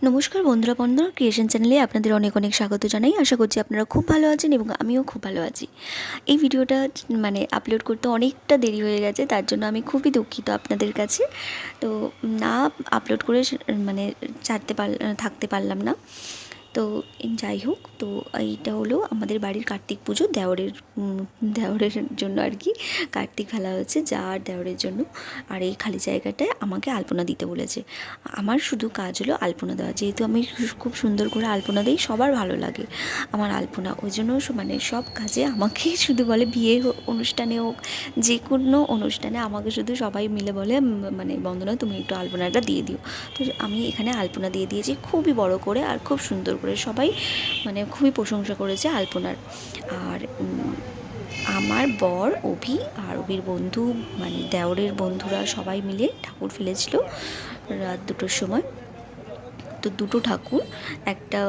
নমস্কার বন্ধুরা, বন্ধুরা ক্রিয়েশন চ্যানেলে আপনাদের অনেক অনেক স্বাগত জানাই। আশা করছি আপনারা খুব ভালো আছেন এবং আমিও খুব ভালো আছি। এই ভিডিওটা আপলোড করতে অনেকটা দেরি হয়ে গেছে, তার জন্য আমি খুবই দুঃখিত আপনাদের কাছে। তো না আপলোড করে মানে থাকতে পারলাম না। তো যাই হোক, তো এইটা হলো আমাদের বাড়ির কার্তিক পুজো। দেওরের জন্য আর কি কার্তিক ফেলা হয়েছে, যা আর দেওরের জন্য। আর এই খালি জায়গাটায় আমাকে আলপনা দিতে বলেছে। আমার শুধু কাজ হলো আলপনা দেওয়া, যেহেতু আমি খুব সুন্দর করে আলপনা দিই, সবার ভালো লাগে আমার আলপনা। ওই জন্য সব কাজে আমাকে শুধু বলে, বিয়ে অনুষ্ঠানে হোক, যে কোনো অনুষ্ঠানে আমাকে শুধু সবাই মিলে বলে, বন্দনা তুমি একটু আলপনাটা দিয়ে দিও। তো আমি এখানে আলপনা দিয়ে দিয়েছি খুবই বড় করে আর খুব সুন্দর করে। সবাই খুবই প্রশংসা করেছে আলপনার। আর আমার বর অভি আর অভির বন্ধু, দেওরের বন্ধুরা সবাই মিলে ঠাকুর ফেলেছিল রাত 2টোর সময়। তো দুটো ঠাকুর, একটা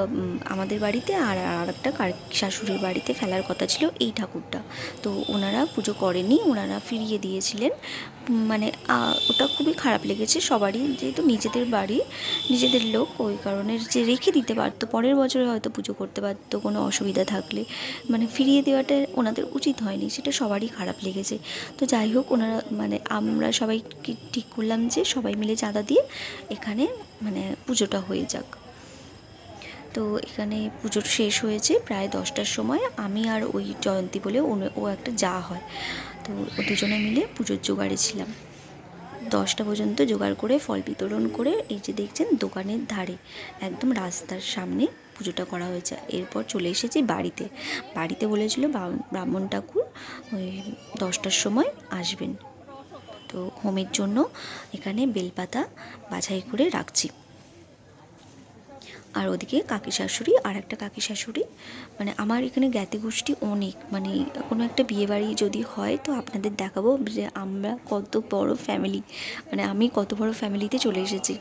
আমাদের বাড়িতে আর একটা শাশুড়ির বাড়িতে ফেলার কথা ছিল এই ঠাকুরটা। তো ওনারা পুজো করেনি, ওনারা ফিরিয়ে দিয়েছিলেন। ওটা খুবই খারাপ লেগেছে সবারই, যেহেতু নিজেদের বাড়ি, নিজেদের লোক, ওই কারণে যে রেখে দিতে পারতো, পরের বছরে হয়তো পুজো করতে পারতো কোনো অসুবিধা থাকলে। ফিরিয়ে দেওয়াটা ওনাদের উচিত হয়নি, সেটা সবারই খারাপ লেগেছে। তো যাই হোক, ওনারা আমরা সবাই ঠিক করলাম যে সবাই মিলে চাঁদা দিয়ে এখানে পুজোটা হয়ে যাক। তো এখানে পুজো শেষ হয়েছে প্রায় 10টার সময়। আমি আর ওই জয়ন্তী বলে ও একটা যা হয়, তো দুজনে মিলে পুজোর জোগাড়ে ছিলাম। 10টা পর্যন্ত জোগাড় করে ফল বিতরণ করে, এই যে দেখছেন দোকানের ধারে একদম রাস্তার সামনে পুজোটা করা হয়েছে। এরপর চলে এসেছি বাড়িতে বলেছিল ব্রাহ্মণ ঠাকুর ওই 10টার সময় আসবেন। তো হোমের জন্য এখানে বেলপাতা বাছাই করে রাখছি। আর ওদিকে কাকি শাশুড়ি আর একটা কাকি শাশুড়ি, আমার এখানে জ্ঞাতি গোষ্ঠী অনেক। কোনো একটা বিয়েবাড়ি যদি হয় তো আপনাদের দেখাবো যে আমরা কত বড় ফ্যামিলি, আমি কত বড় ফ্যামিলিতে চলে এসেছি।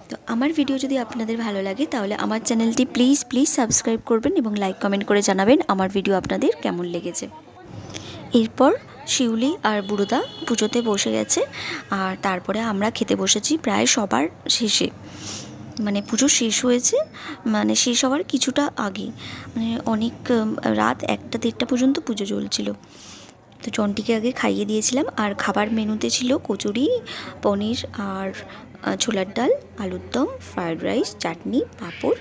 তো আমার ভিডিও যদি আপনাদের ভালো লাগে তাহলে আমার চ্যানেলটি প্লিজ সাবস্ক্রাইব করবেন এবং লাইক কমেন্ট করে জানাবেন আমার ভিডিও আপনাদের কেমন লেগেছে। এরপর শিউলি আর বুড়োদা পুজোতে বসে গেছে, আর তারপরে আমরা খেতে বসেছি প্রায় সবার শেষে। পুজো শেষ হয়েছে, শেষ হওয়ার কিছুটা আগে, অনেক রাত 1টা-1:30 পর্যন্ত পুজো চলছিল। তো চন্টিকে আগে খাইয়ে দিয়েছিলাম। আর খাবার মেনুতে ছিল কচুরি, পনির আর ছোলার ডাল, আলুর দম, ফ্রায়েড রাইস, চাটনি, পাঁপড়,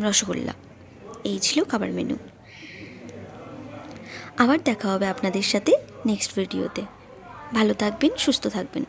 রসগোল্লা। এই ছিল খাবার মেনু। আবার দেখা হবে আপনাদের সাথে নেক্সট ভিডিওতে। ভালো থাকবেন, সুস্থ থাকবেন।